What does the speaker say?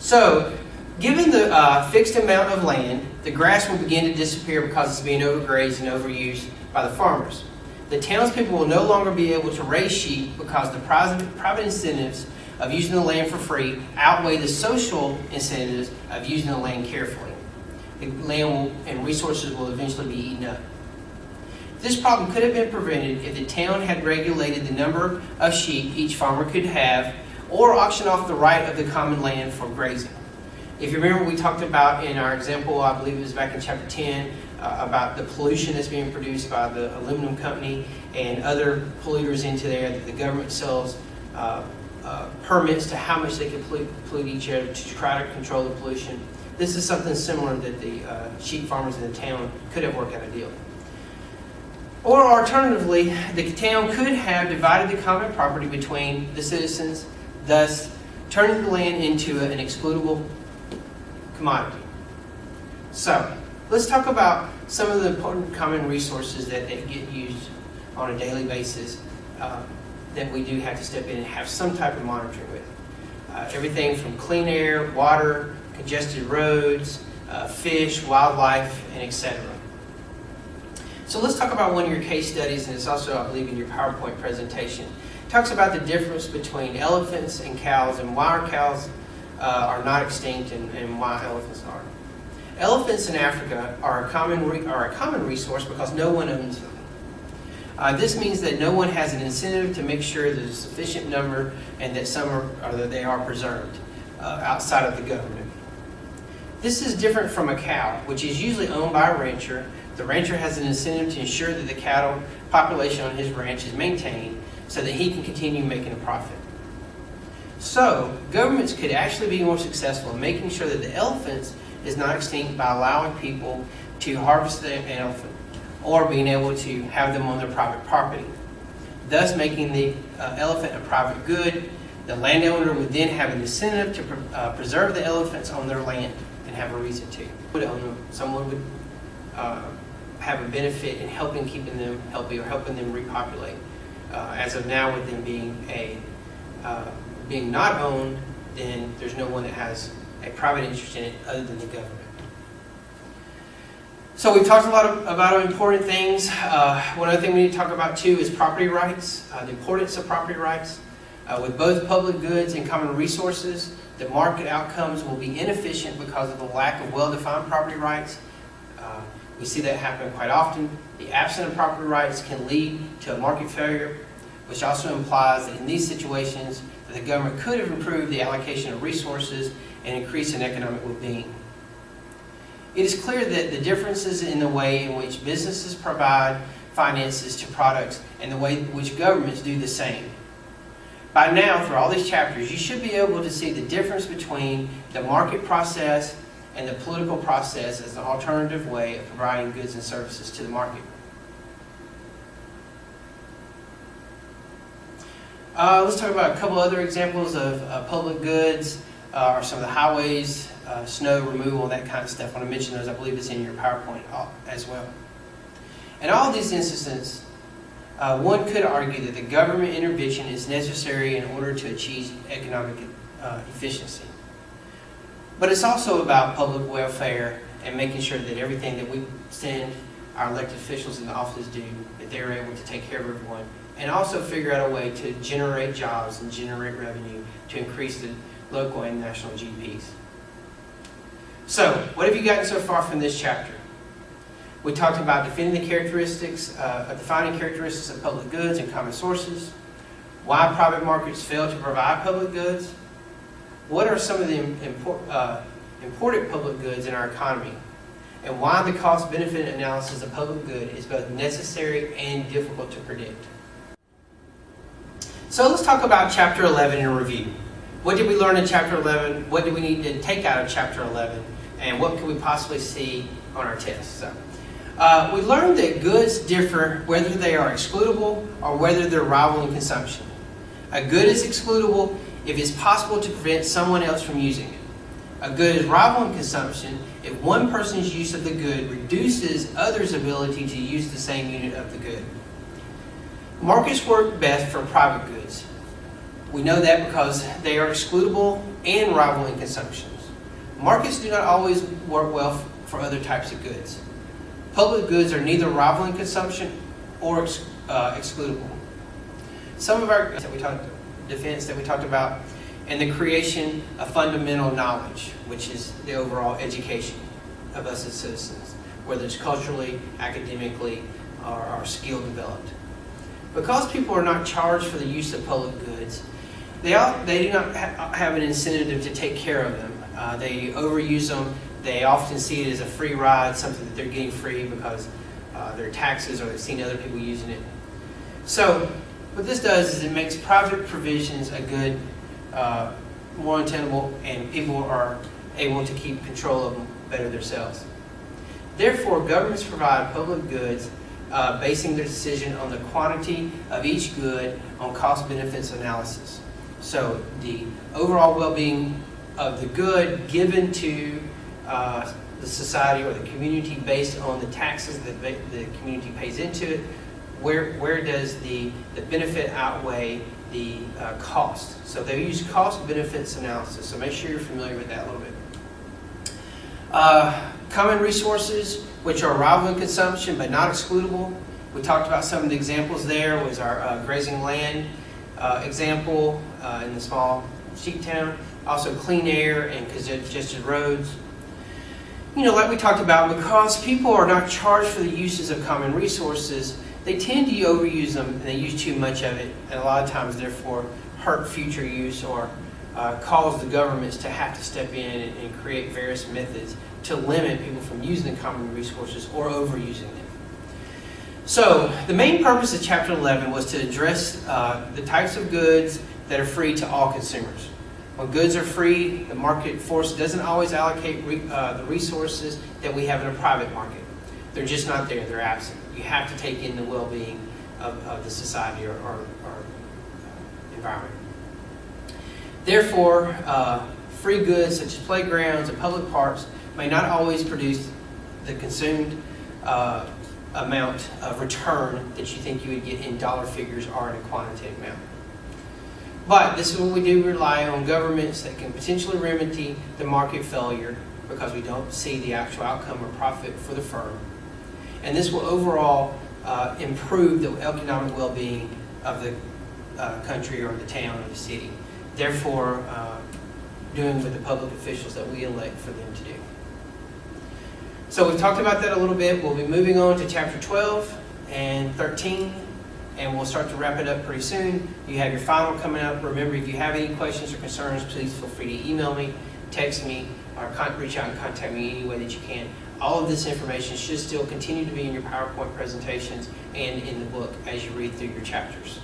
So, given the fixed amount of land, the grass will begin to disappear because it's being overgrazed and overused by the farmers. The townspeople will no longer be able to raise sheep because the private incentives of using the land for free outweigh the social incentives of using the land carefully. The land and resources will eventually be eaten up. This problem could have been prevented if the town had regulated the number of sheep each farmer could have, or auctioned off the right of the common land for grazing. If you remember, we talked about in our example, I believe it was back in chapter 10, about the pollution that's being produced by the aluminum company and other polluters into there, that the government sells permits to how much they can pollute each other to try to control the pollution. This is something similar that the sheep farmers in the town could have worked out a deal. Or alternatively, the town could have divided the common property between the citizens, thus turning the land into an excludable commodity. So, let's talk about some of the important common resources that get used on a daily basis that we do have to step in and have some type of monitoring with. Everything from clean air, water, congested roads, fish, wildlife, and etc. So let's talk about one of your case studies, and it's also, I believe, in your PowerPoint presentation. It talks about the difference between elephants and cows, and why our cows are not extinct and why elephants are. Elephants in Africa are a common resource because no one owns them. This means that no one has an incentive to make sure there's a sufficient number and that that they are preserved outside of the government. This is different from a cow, which is usually owned by a rancher. The rancher has an incentive to ensure that the cattle population on his ranch is maintained so that he can continue making a profit. So, governments could actually be more successful in making sure that the elephants is not extinct by allowing people to harvest the elephant or being able to have them on their private property, thus making the elephant a private good. The landowner would then have an incentive to preserve the elephants on their land and have a reason to. Someone would have a benefit in helping keeping them healthy or helping them repopulate. As of now, with them being not owned, then there's no one that has a private interest in it other than the government. So we've talked a lot about important things. One other thing we need to talk about too is property rights, the importance of property rights. With both public goods and common resources, the market outcomes will be inefficient because of the lack of well-defined property rights. We see that happen quite often. The absence of property rights can lead to a market failure, which also implies that in these situations, that the government could have improved the allocation of resources and increased in economic well-being. It is clear that the differences in the way in which businesses provide finances to products and the way in which governments do the same. By now, through all these chapters, you should be able to see the difference between the market process and the political process as an alternative way of providing goods and services to the market. Let's talk about a couple other examples of public goods, or some of the highways, snow removal, that kind of stuff. I want to mention those. I believe it's in your PowerPoint as well. In all of these instances, one could argue that the government intervention is necessary in order to achieve economic efficiency. But it's also about public welfare and making sure that everything that we send our elected officials in the office do, that they're able to take care of everyone, and also figure out a way to generate jobs and generate revenue to increase the local and national GDPs. So, what have you gotten so far from this chapter? We talked about defining characteristics of public goods and common sources, why private markets fail to provide public goods, what are some of the important public goods in our economy, and why the cost-benefit analysis of public good is both necessary and difficult to predict. So let's talk about Chapter 11 in review. What did we learn in Chapter 11? What do we need to take out of Chapter 11? And what can we possibly see on our tests? So, we learned that goods differ whether they are excludable or whether they're rival in consumption. A good is excludable if it's possible to prevent someone else from using it. A good is rival in consumption if one person's use of the good reduces others' ability to use the same unit of the good. Markets work best for private goods. We know that because they are excludable and rival in consumption. Markets do not always work well for other types of goods. Public goods are neither rivaling consumption or excludable. Some of our defense that we talked about, and the creation of fundamental knowledge, which is the overall education of us as citizens, whether it's culturally, academically, or skill developed. Because people are not charged for the use of public goods, they do not have an incentive to take care of them. They overuse them. They often see it as a free ride, something that they're getting free because their taxes, or they've seen other people using it. So what this does is it makes private provisions a good, more untenable, and people are able to keep control of them better themselves. Therefore, governments provide public goods basing their decision on the quantity of each good on cost-benefits analysis. So the overall well-being of the good given to the society or the community based on the taxes that the community pays into it, where does the benefit outweigh the cost? So they use cost-benefits analysis, so make sure you're familiar with that a little bit. Common resources, which are rivaling consumption but not excludable. We talked about some of the examples there. Was our grazing land example in the small sheep town. Also clean air and congested roads. You know, like we talked about, because people are not charged for the uses of common resources, they tend to overuse them and they use too much of it, and a lot of times therefore hurt future use or cause the governments to have to step in and create various methods to limit people from using the common resources or overusing them. So the main purpose of Chapter 11 was to address the types of goods that are free to all consumers. When goods are free, the market force doesn't always allocate the resources that we have in a private market. They're just not there, they're absent. You have to take in the well-being of the society or environment. Therefore, free goods such as playgrounds and public parks may not always produce the consumed amount of return that you think you would get in dollar figures or in a quantitative amount. But this is when we do rely on governments that can potentially remedy the market failure because we don't see the actual outcome or profit for the firm. And this will overall improve the economic well-being of the country or the town or the city. Therefore, doing with the public officials that we elect for them to do. So we've talked about that a little bit. We'll be moving on to Chapter 12 and 13, and we'll start to wrap it up pretty soon. You have your final coming up. Remember, if you have any questions or concerns, please feel free to email me, text me, or reach out and contact me any way that you can. All of this information should still continue to be in your PowerPoint presentations and in the book as you read through your chapters.